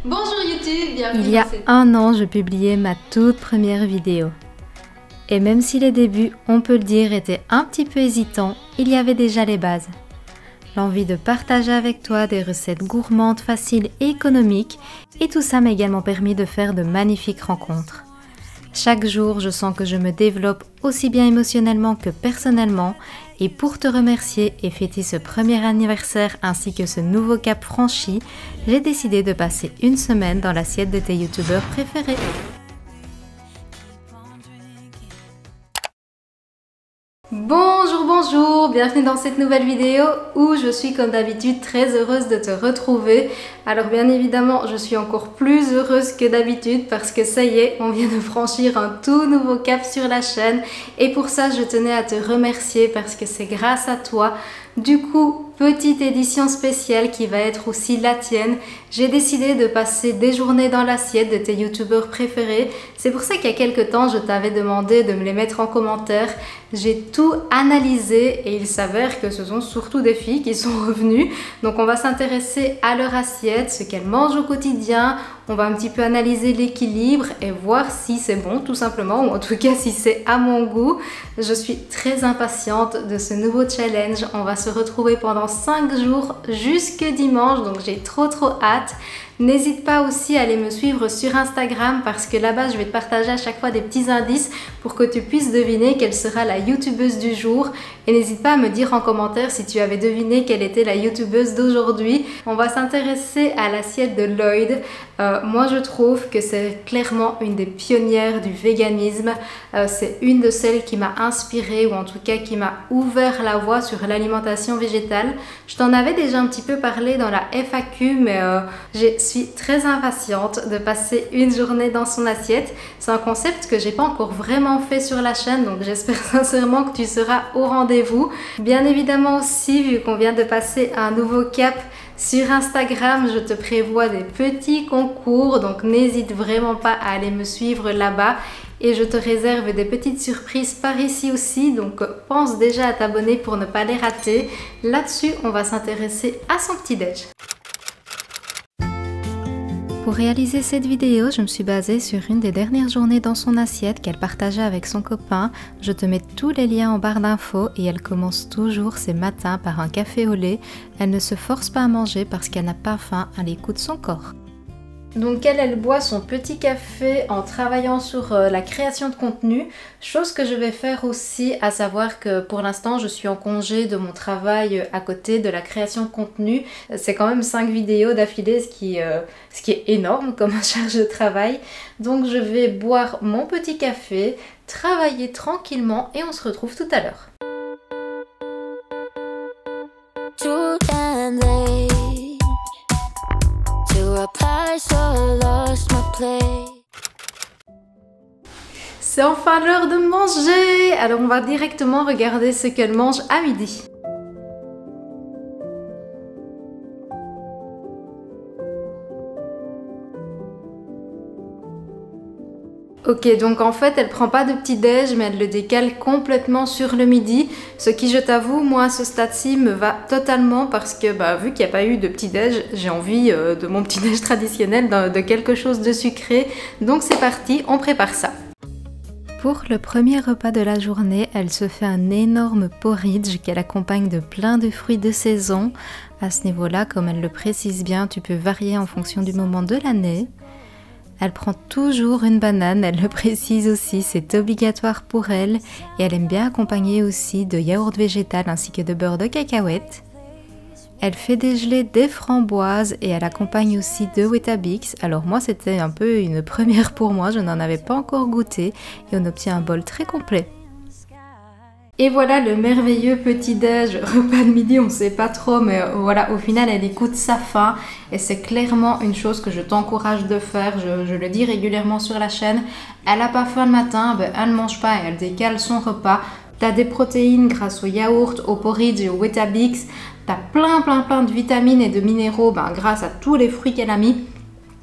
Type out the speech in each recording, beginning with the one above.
Bonjour YouTube, bienvenue. Il y a un an, je publiais ma toute première vidéo. Et même si les débuts, on peut le dire, étaient un petit peu hésitants, il y avait déjà les bases. L'envie de partager avec toi des recettes gourmandes, faciles et économiques, et tout ça m'a également permis de faire de magnifiques rencontres. Chaque jour, je sens que je me développe aussi bien émotionnellement que personnellement, et pour te remercier et fêter ce premier anniversaire ainsi que ce nouveau cap franchi, j'ai décidé de passer une semaine dans l'assiette de tes youtubeurs préférés. Bonjour, bienvenue dans cette nouvelle vidéo où je suis comme d'habitude très heureuse de te retrouver. Alors bien évidemment, je suis encore plus heureuse que d'habitude parce que ça y est, on vient de franchir un tout nouveau cap sur la chaîne et pour ça je tenais à te remercier parce que c'est grâce à toi. Du coup, petite édition spéciale qui va être aussi la tienne. J'ai décidé de passer des journées dans l'assiette de tes youtubeurs préférés. C'est pour ça qu'il y a quelques temps, je t'avais demandé de me les mettre en commentaire. J'ai tout analysé et il s'avère que ce sont surtout des filles qui sont revenues. Donc on va s'intéresser à leur assiette, ce qu'elles mangent au quotidien. On va un petit peu analyser l'équilibre et voir si c'est bon tout simplement, ou en tout cas si c'est à mon goût. Je suis très impatiente de ce nouveau challenge. On va se retrouver pendant 5 jours jusque dimanche, donc j'ai trop hâte. N'hésite pas aussi à aller me suivre sur Instagram parce que là-bas je vais te partager à chaque fois des petits indices pour que tu puisses deviner quelle sera la youtubeuse du jour. Et n'hésite pas à me dire en commentaire si tu avais deviné quelle était la youtubeuse d'aujourd'hui. On va s'intéresser à l'assiette de Lloyd. Moi je trouve que c'est clairement une des pionnières du véganisme. C'est une de celles qui m'a inspirée ou en tout cas qui m'a ouvert la voie sur l'alimentation végétale. Je t'en avais déjà un petit peu parlé dans la FAQ mais je suis très impatiente de passer une journée dans son assiette. C'est un concept que j'ai pas encore vraiment fait sur la chaîne donc j'espère sincèrement que tu seras au rendez-vous. Bien évidemment aussi, vu qu'on vient de passer un nouveau cap sur Instagram, je te prévois des petits concours donc n'hésite vraiment pas à aller me suivre là-bas. Et je te réserve des petites surprises par ici aussi, donc pense déjà à t'abonner pour ne pas les rater. Là-dessus, on va s'intéresser à son petit-déj. Pour réaliser cette vidéo, je me suis basée sur une des dernières journées dans son assiette qu'elle partageait avec son copain. Je te mets tous les liens en barre d'infos et elle commence toujours ses matins par un café au lait. Elle ne se force pas à manger parce qu'elle n'a pas faim, elle écoute son corps. Donc elle boit son petit café en travaillant sur la création de contenu, chose que je vais faire aussi, à savoir que pour l'instant je suis en congé de mon travail à côté de la création de contenu. C'est quand même 5 vidéos d'affilée, ce qui est énorme comme charge de travail. Donc je vais boire mon petit café, travailler tranquillement et on se retrouve tout à l'heure. C'est enfin l'heure de manger! Alors on va directement regarder ce qu'elle mange à midi. Ok, donc en fait elle prend pas de petit déj mais elle le décale complètement sur le midi, ce qui je t'avoue moi à ce stade-ci me va totalement parce que vu qu'il n'y a pas eu de petit déj, j'ai envie de mon petit déj traditionnel, de quelque chose de sucré, donc c'est parti, on prépare ça. Pour le premier repas de la journée, elle se fait un énorme porridge qu'elle accompagne de plein de fruits de saison. À ce niveau-là, comme elle le précise bien, tu peux varier en fonction du moment de l'année. Elle prend toujours une banane, elle le précise aussi, c'est obligatoire pour elle. Et elle aime bien accompagner aussi de yaourt végétal ainsi que de beurre de cacahuète. Elle fait dégeler des framboises et elle accompagne aussi de Weetabix. Alors moi c'était un peu une première pour moi, je n'en avais pas encore goûté et on obtient un bol très complet. Et voilà le merveilleux petit-déj, repas de midi, on ne sait pas trop, mais voilà, au final elle écoute sa faim et c'est clairement une chose que je t'encourage de faire, je le dis régulièrement sur la chaîne. Elle n'a pas faim le matin, elle ne mange pas et elle décale son repas. Tu as des protéines grâce au yaourt, au porridge et au Weetabix. Tu as plein de vitamines et de minéraux grâce à tous les fruits qu'elle a mis.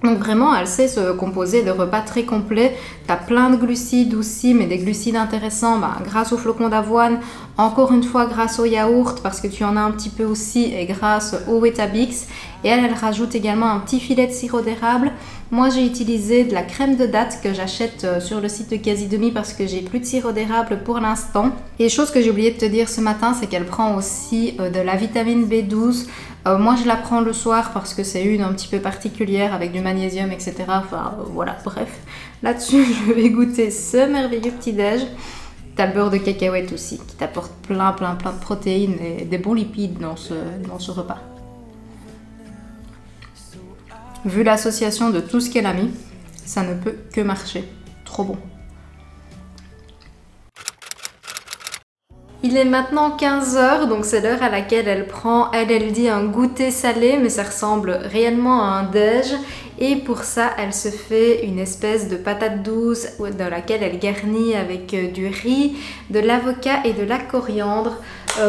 Donc vraiment, elle sait se composer de repas très complets. Tu as plein de glucides aussi, mais des glucides intéressants grâce aux flocons d'avoine, encore une fois grâce au yaourt, parce que tu en as un petit peu aussi, et grâce au Weetabix. Et elle rajoute également un petit filet de sirop d'érable. Moi, j'ai utilisé de la crème de date que j'achète sur le site de Casidomi parce que j'ai plus de sirop d'érable pour l'instant. Et chose que j'ai oublié de te dire ce matin, c'est qu'elle prend aussi de la vitamine B12. Moi je la prends le soir parce que c'est une un petit peu particulière avec du magnésium, etc. Enfin voilà, bref. Là-dessus je vais goûter ce merveilleux petit déj. T'as le beurre de cacahuète aussi qui t'apporte plein de protéines et des bons lipides dans ce repas. Vu l'association de tout ce qu'elle a mis, ça ne peut que marcher. Trop bon. Il est maintenant 15 h, donc c'est l'heure à laquelle elle prend, elle dit un goûter salé, mais ça ressemble réellement à un déj. Et pour ça, elle se fait une espèce de patate douce dans laquelle elle garnit avec du riz, de l'avocat et de la coriandre.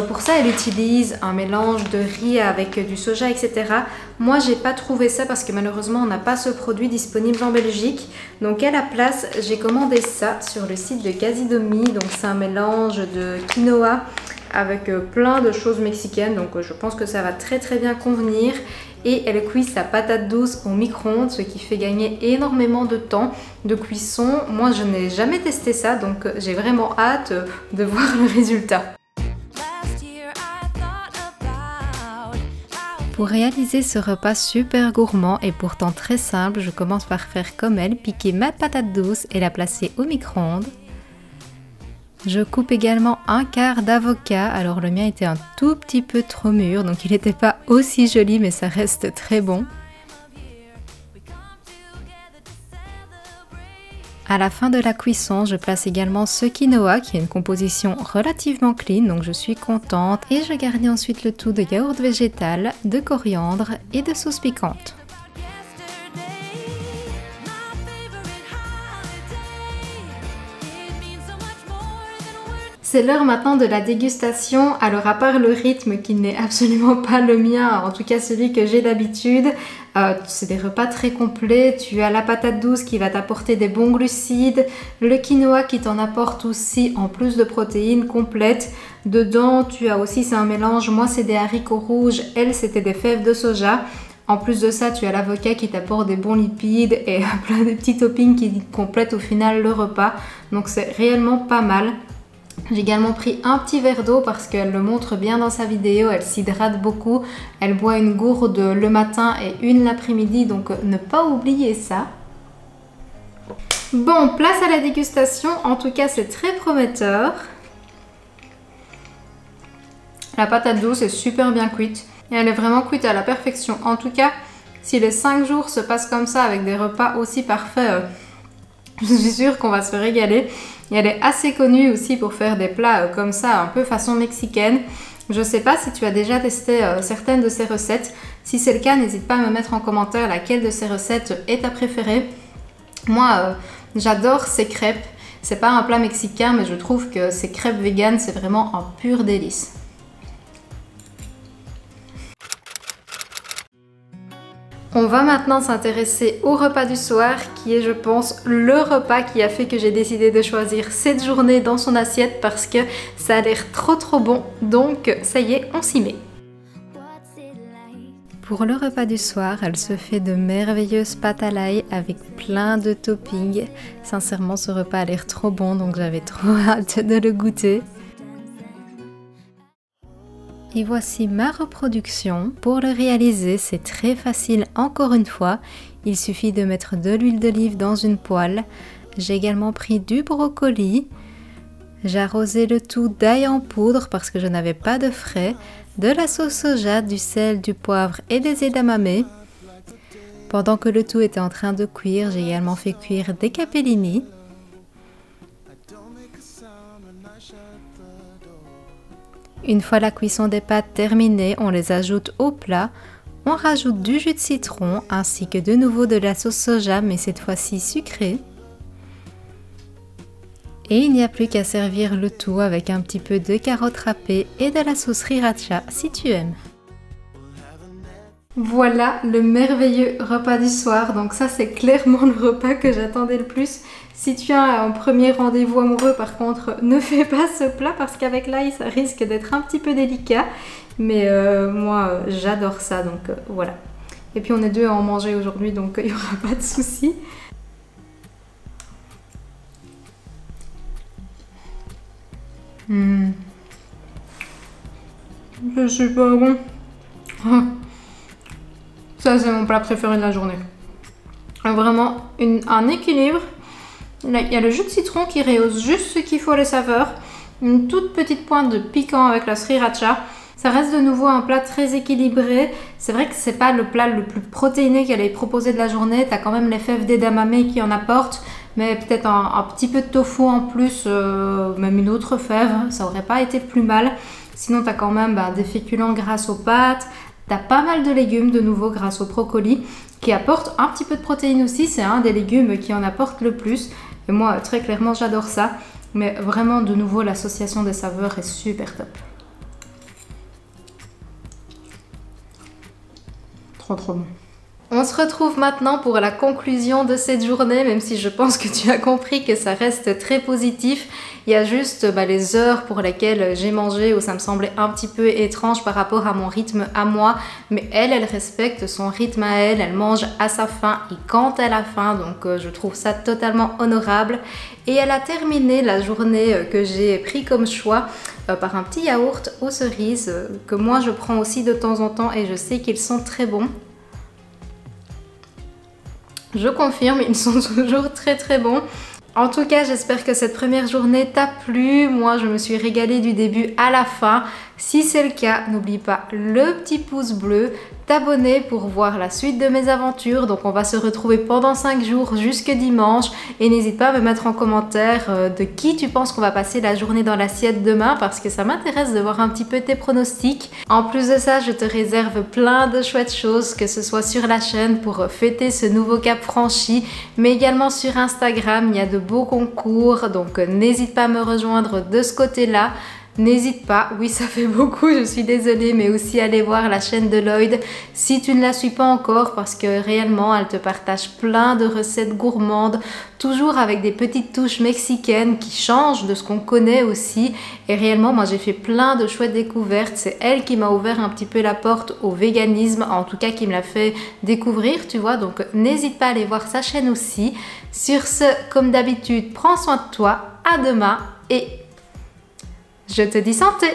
Pour ça, elle utilise un mélange de riz avec du soja, etc. Moi, j'ai pas trouvé ça parce que malheureusement, on n'a pas ce produit disponible en Belgique. Donc à la place, j'ai commandé ça sur le site de Casidomi. Donc c'est un mélange de quinoa avec plein de choses mexicaines. Donc je pense que ça va très bien convenir. Et elle cuit sa patate douce au micro-ondes, ce qui fait gagner énormément de temps de cuisson. Moi, je n'ai jamais testé ça, donc j'ai vraiment hâte de voir le résultat. Pour réaliser ce repas super gourmand et pourtant très simple, je commence par faire comme elle, piquer ma patate douce et la placer au micro-ondes. Je coupe également un quart d'avocat, alors le mien était un tout petit peu trop mûr, donc il n'était pas aussi joli, mais ça reste très bon. À la fin de la cuisson, je place également ce quinoa qui a une composition relativement clean, donc je suis contente. Et je garnis ensuite le tout de yaourt végétal, de coriandre et de sauce piquante. C'est l'heure maintenant de la dégustation. Alors à part le rythme qui n'est absolument pas le mien, en tout cas celui que j'ai d'habitude, c'est des repas très complets. Tu as la patate douce qui va t'apporter des bons glucides, le quinoa qui t'en apporte aussi en plus de protéines complètes. Dedans tu as aussi, c'est un mélange, moi c'est des haricots rouges, elle c'était des fèves de soja. En plus de ça, tu as l'avocat qui t'apporte des bons lipides et plein de petits toppings qui complètent au final le repas. Donc c'est réellement pas mal. J'ai également pris un petit verre d'eau parce qu'elle le montre bien dans sa vidéo, elle s'hydrate beaucoup, elle boit une gourde le matin et une l'après-midi, donc ne pas oublier ça. Bon, place à la dégustation, en tout cas c'est très prometteur. La patate douce est super bien cuite et elle est vraiment cuite à la perfection. En tout cas, si les 5 jours se passent comme ça avec des repas aussi parfaits, je suis sûre qu'on va se régaler. Et elle est assez connue aussi pour faire des plats comme ça, un peu façon mexicaine. Je ne sais pas si tu as déjà testé certaines de ces recettes. Si c'est le cas, n'hésite pas à me mettre en commentaire laquelle de ces recettes est ta préférée. Moi, j'adore ces crêpes. C'est pas un plat mexicain, mais je trouve que ces crêpes véganes, c'est vraiment un pur délice. On va maintenant s'intéresser au repas du soir qui est, je pense, le repas qui a fait que j'ai décidé de choisir cette journée dans son assiette parce que ça a l'air trop bon. Donc ça y est, on s'y met. Pour le repas du soir, elle se fait de merveilleuses pâtes à l'ail avec plein de toppings. Sincèrement, ce repas a l'air trop bon, donc j'avais trop hâte de le goûter. Et voici ma reproduction. Pour le réaliser, c'est très facile encore une fois. Il suffit de mettre de l'huile d'olive dans une poêle. J'ai également pris du brocoli. J'ai arrosé le tout d'ail en poudre parce que je n'avais pas de frais, de la sauce soja, du sel, du poivre et des edamame. Pendant que le tout était en train de cuire, j'ai également fait cuire des capellini. Une fois la cuisson des pâtes terminée, on les ajoute au plat. On rajoute du jus de citron ainsi que de nouveau de la sauce soja, mais cette fois-ci sucrée. Et il n'y a plus qu'à servir le tout avec un petit peu de carottes râpées et de la sauce sriracha si tu aimes. Voilà le merveilleux repas du soir. Donc ça c'est clairement le repas que j'attendais le plus. Si tu as un premier rendez-vous amoureux par contre, ne fais pas ce plat parce qu'avec l'ail ça risque d'être un petit peu délicat. Mais moi j'adore ça donc voilà. Et puis on est deux à en manger aujourd'hui donc il n'y aura pas de souci. C'est super bon. Ça c'est mon plat préféré de la journée. Vraiment un équilibre. Là, il y a le jus de citron qui rehausse juste ce qu'il faut les saveurs. Une toute petite pointe de piquant avec la sriracha. Ça reste de nouveau un plat très équilibré. C'est vrai que c'est pas le plat le plus protéiné qu'elle ait proposé de la journée. T'as quand même les fèves d'edamame qui en apportent. Mais peut-être un petit peu de tofu en plus, même une autre fève. Ça aurait pas été plus mal. Sinon t'as quand même des féculents grâce aux pâtes. T'as pas mal de légumes de nouveau grâce au brocoli qui apporte un petit peu de protéines aussi. C'est un des légumes qui en apporte le plus. Et moi, très clairement, j'adore ça. Mais vraiment, de nouveau, l'association des saveurs est super top. Trop bon. On se retrouve maintenant pour la conclusion de cette journée, même si je pense que tu as compris que ça reste très positif. Il y a juste les heures pour lesquelles j'ai mangé où ça me semblait un petit peu étrange par rapport à mon rythme à moi. Mais elle respecte son rythme à elle, elle mange à sa faim et quand elle a faim. Donc je trouve ça totalement honorable. Et elle a terminé la journée que j'ai pris comme choix par un petit yaourt aux cerises que moi je prends aussi de temps en temps et je sais qu'ils sont très bons. Je confirme, ils sont toujours très bons. En tout cas, j'espère que cette première journée t'a plu. Moi, je me suis régalée du début à la fin. Si c'est le cas, n'oublie pas le petit pouce bleu, t'abonner pour voir la suite de mes aventures. Donc, on va se retrouver pendant 5 jours jusque dimanche. Et n'hésite pas à me mettre en commentaire de qui tu penses qu'on va passer la journée dans l'assiette demain parce que ça m'intéresse de voir un petit peu tes pronostics. En plus de ça, je te réserve plein de chouettes choses, que ce soit sur la chaîne pour fêter ce nouveau cap franchi, mais également sur Instagram. Il y a de beaux concours, donc n'hésite pas à me rejoindre de ce côté-là. N'hésite pas, oui ça fait beaucoup, je suis désolée, mais aussi aller voir la chaîne de Lloyd si tu ne la suis pas encore parce que réellement elle te partage plein de recettes gourmandes, toujours avec des petites touches mexicaines qui changent de ce qu'on connaît aussi. Et réellement moi j'ai fait plein de chouettes découvertes, c'est elle qui m'a ouvert un petit peu la porte au véganisme, en tout cas qui me l'a fait découvrir, tu vois, donc n'hésite pas à aller voir sa chaîne aussi. Sur ce, comme d'habitude, prends soin de toi, à demain et je te dis santé!